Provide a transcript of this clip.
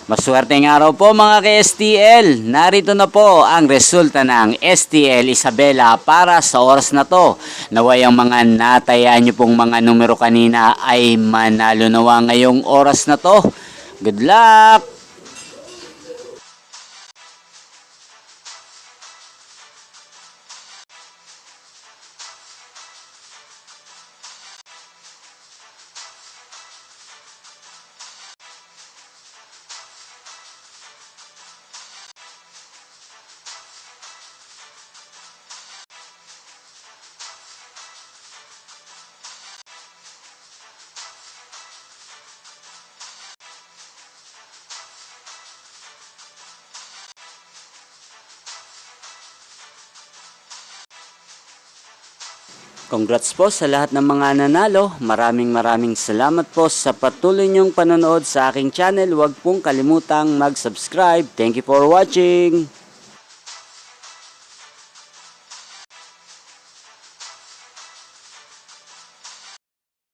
Maswerteng araw po mga ka-STL. Narito na po ang resulta ng STL Isabela para sa oras na to. Naway ang mga nataya nyo pong mga numero kanina ay manalo nawa ngayong oras na to. Good luck! Congrats po sa lahat ng mga nanalo. Maraming salamat po sa patuloy niyong panonood sa aking channel. Huwag pong kalimutang mag-subscribe. Thank you for watching.